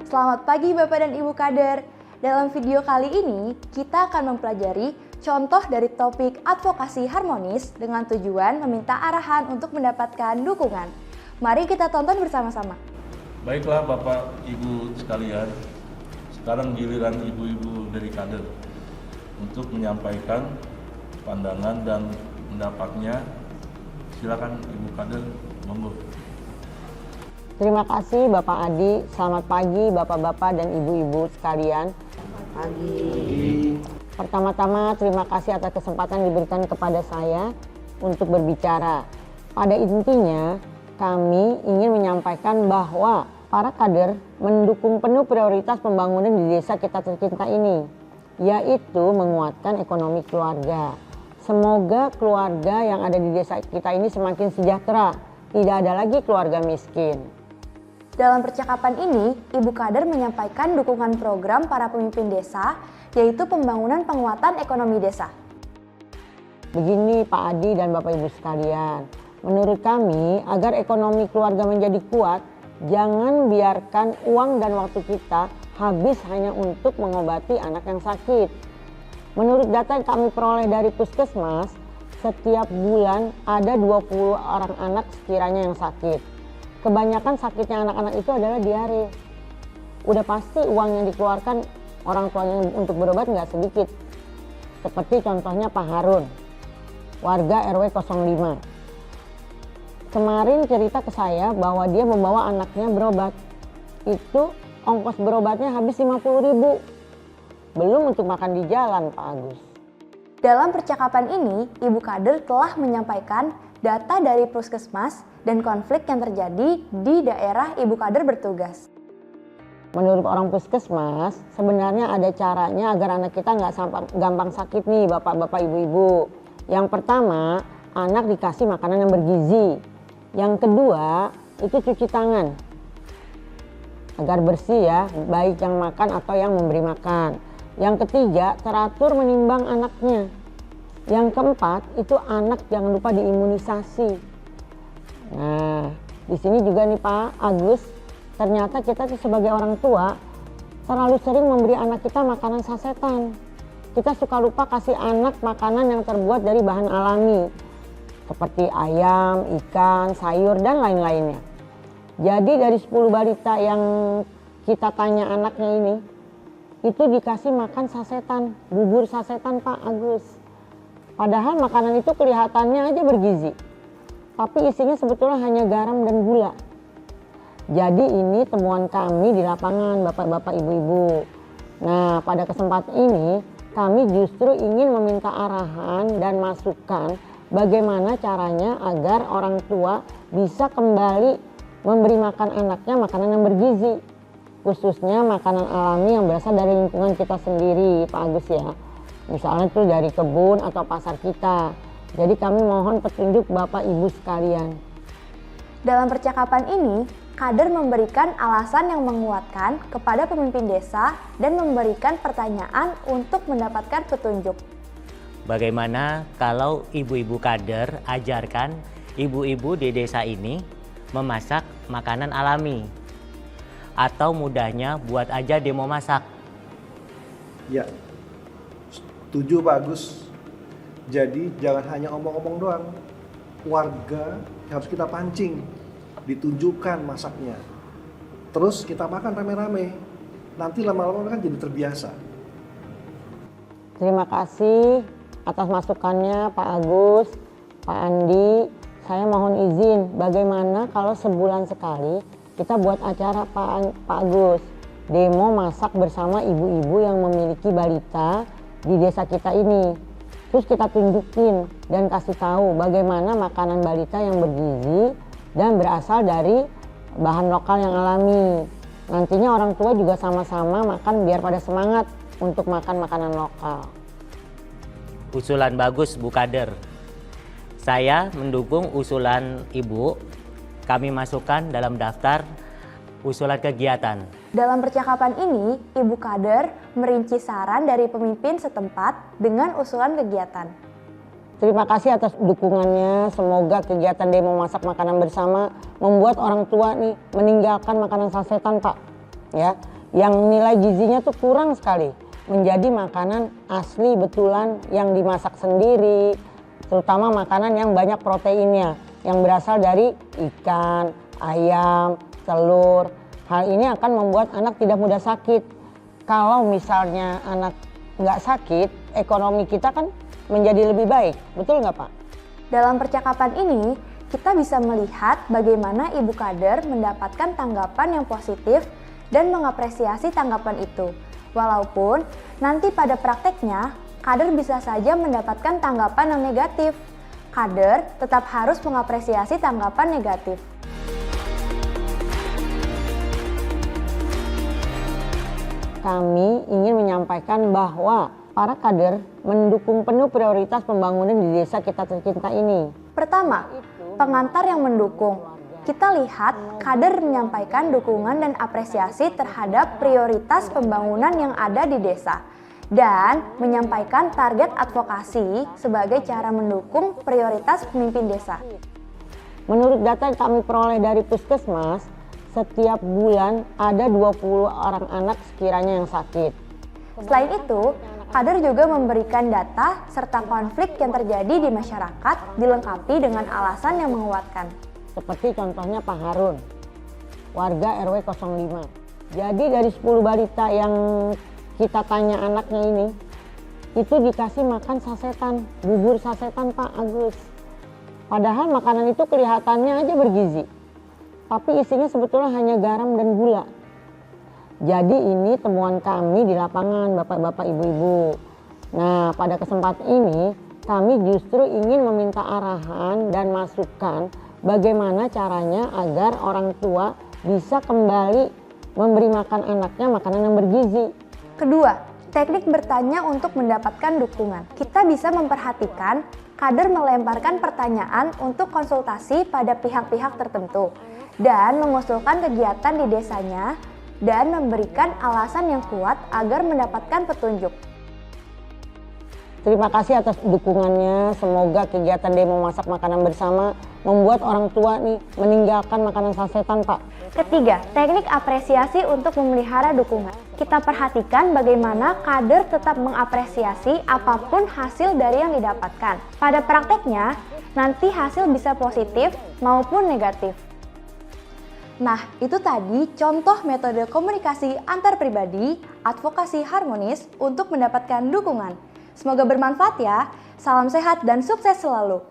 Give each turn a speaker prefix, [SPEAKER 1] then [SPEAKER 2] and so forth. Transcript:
[SPEAKER 1] Selamat pagi Bapak dan Ibu Kader. Dalam video kali ini, kita akan mempelajari contoh dari topik advokasi harmonis dengan tujuan meminta arahan untuk mendapatkan dukungan. Mari kita tonton bersama-sama.
[SPEAKER 2] Baiklah Bapak Ibu sekalian, sekarang giliran ibu-ibu dari kader untuk menyampaikan pandangan dan pendapatnya. Silakan Ibu Kader, monggo.
[SPEAKER 3] Terima kasih Bapak Adi, selamat pagi Bapak-Bapak dan Ibu-Ibu sekalian.
[SPEAKER 4] Pagi.
[SPEAKER 3] Pertama-tama terima kasih atas kesempatan diberikan kepada saya untuk berbicara. Pada intinya, kami ingin menyampaikan bahwa para kader mendukung penuh prioritas pembangunan di desa kita tercinta ini, yaitu menguatkan ekonomi keluarga. Semoga keluarga yang ada di desa kita ini semakin sejahtera, tidak ada lagi keluarga miskin.
[SPEAKER 1] Dalam percakapan ini, Ibu Kader menyampaikan dukungan program para pemimpin desa, yaitu pembangunan penguatan ekonomi desa.
[SPEAKER 3] Begini Pak Adi dan Bapak Ibu sekalian, menurut kami agar ekonomi keluarga menjadi kuat, jangan biarkan uang dan waktu kita habis hanya untuk mengobati anak yang sakit. Menurut data yang kami peroleh dari Puskesmas, setiap bulan ada 20 orang anak sekiranya yang sakit. Kebanyakan sakitnya anak-anak itu adalah diare. Udah pasti uang yang dikeluarkan orang tuanya untuk berobat nggak sedikit. Seperti contohnya Pak Harun, warga RW 05. Kemarin cerita ke saya bahwa dia membawa anaknya berobat. Itu ongkos berobatnya habis 50.000. Belum untuk makan di jalan Pak Agus.
[SPEAKER 1] Dalam percakapan ini, Ibu Kader telah menyampaikan data dari Puskesmas dan konflik yang terjadi di daerah Ibu Kader bertugas.
[SPEAKER 3] Menurut orang Puskesmas, sebenarnya ada caranya agar anak kita nggak gampang sakit nih Bapak-Bapak Ibu-Ibu. Yang pertama, anak dikasih makanan yang bergizi. Yang kedua, itu cuci tangan. Agar bersih ya, baik yang makan atau yang memberi makan. Yang ketiga, teratur menimbang anaknya. Yang keempat, itu anak jangan lupa diimunisasi. Nah, di sini juga nih Pak Agus, ternyata kita tuh sebagai orang tua terlalu sering memberi anak kita makanan sasetan. Kita suka lupa kasih anak makanan yang terbuat dari bahan alami, seperti ayam, ikan, sayur, dan lain-lainnya. Jadi dari 10 balita yang kita tanya anaknya ini, itu dikasih makan sasetan, bubur sasetan Pak Agus. Padahal makanan itu kelihatannya aja bergizi, tapi isinya sebetulnya hanya garam dan gula. Jadi ini temuan kami di lapangan Bapak-Bapak Ibu-Ibu. Nah, pada kesempatan ini kami justru ingin meminta arahan dan masukan bagaimana caranya agar orang tua bisa kembali memberi makan anaknya makanan yang bergizi. Khususnya makanan alami yang berasal dari lingkungan kita sendiri Pak Agus ya. Misalnya itu dari kebun atau pasar kita. Jadi kami mohon petunjuk Bapak Ibu sekalian.
[SPEAKER 1] Dalam percakapan ini, Kader memberikan alasan yang menguatkan kepada pemimpin desa dan memberikan pertanyaan untuk mendapatkan petunjuk.
[SPEAKER 5] Bagaimana kalau ibu-ibu kader ajarkan ibu-ibu di desa ini memasak makanan alami? Atau mudahnya buat aja demo masak?
[SPEAKER 4] Ya, setuju Pak Agus. Jadi jangan hanya omong-omong doang. Warga harus kita pancing, ditunjukkan masaknya. Terus kita makan rame-rame. Nanti lama-lama kan jadi terbiasa.
[SPEAKER 3] Terima kasih atas masukannya Pak Agus, Pak Andi. Saya mohon izin, bagaimana kalau sebulan sekali kita buat acara Pak Agus, demo masak bersama ibu-ibu yang memiliki balita di desa kita ini. Terus kita tunjukin dan kasih tahu bagaimana makanan balita yang bergizi dan berasal dari bahan lokal yang alami. Nantinya orang tua juga sama-sama makan biar pada semangat untuk makan makanan lokal.
[SPEAKER 5] Usulan bagus Bu Kader. Saya mendukung usulan Ibu. Kami masukkan dalam daftar usulan kegiatan.
[SPEAKER 1] Dalam percakapan ini, Ibu Kader merinci saran dari pemimpin setempat dengan usulan kegiatan.
[SPEAKER 3] Terima kasih atas dukungannya. Semoga kegiatan demo masak makanan bersama membuat orang tua nih meninggalkan makanan sasetan Pak. Ya, yang nilai gizinya tuh kurang sekali menjadi makanan asli betulan yang dimasak sendiri, terutama makanan yang banyak proteinnya yang berasal dari ikan, ayam, telur. Hal ini akan membuat anak tidak mudah sakit. Kalau misalnya anak nggak sakit, ekonomi kita kan menjadi lebih baik, betul nggak Pak?
[SPEAKER 1] Dalam percakapan ini, kita bisa melihat bagaimana Ibu Kader mendapatkan tanggapan yang positif dan mengapresiasi tanggapan itu. Walaupun nanti pada prakteknya, kader bisa saja mendapatkan tanggapan yang negatif. Kader tetap harus mengapresiasi tanggapan negatif.
[SPEAKER 3] Kami ingin menyampaikan bahwa para kader mendukung penuh prioritas pembangunan di desa kita tercinta ini.
[SPEAKER 1] Pertama, pengantar yang mendukung. Kita lihat kader menyampaikan dukungan dan apresiasi terhadap prioritas pembangunan yang ada di desa dan menyampaikan target advokasi sebagai cara mendukung prioritas pemimpin desa.
[SPEAKER 3] Menurut data yang kami peroleh dari Puskesmas, setiap bulan ada 20 orang anak sekiranya yang sakit.
[SPEAKER 1] Selain itu, kader juga memberikan data serta konflik yang terjadi di masyarakat dilengkapi dengan alasan yang menguatkan.
[SPEAKER 3] Seperti contohnya Pak Harun, warga RW 05. Jadi dari 10 balita yang kita tanya anaknya ini, itu dikasih makan sasetan, bubur sasetan Pak Agus. Padahal makanan itu kelihatannya aja bergizi, tapi isinya sebetulnya hanya garam dan gula. Jadi ini temuan kami di lapangan Bapak-Bapak Ibu-Ibu. Nah pada kesempatan ini kami justru ingin meminta arahan dan masukan bagaimana caranya agar orang tua bisa kembali memberi makan anaknya makanan yang bergizi.
[SPEAKER 1] Kedua, teknik bertanya untuk mendapatkan dukungan. Kita bisa memperhatikan kader melemparkan pertanyaan untuk konsultasi pada pihak-pihak tertentu dan mengusulkan kegiatan di desanya dan memberikan alasan yang kuat agar mendapatkan petunjuk.
[SPEAKER 3] Terima kasih atas dukungannya. Semoga kegiatan demo masak makanan bersama membuat orang tua nih meninggalkan makanan sasetan, Pak.
[SPEAKER 1] Ketiga, teknik apresiasi untuk memelihara dukungan. Kita perhatikan bagaimana kader tetap mengapresiasi apapun hasil dari yang didapatkan. Pada prakteknya, nanti hasil bisa positif maupun negatif. Nah, itu tadi contoh metode komunikasi antar pribadi, advokasi harmonis untuk mendapatkan dukungan. Semoga bermanfaat ya. Salam sehat dan sukses selalu.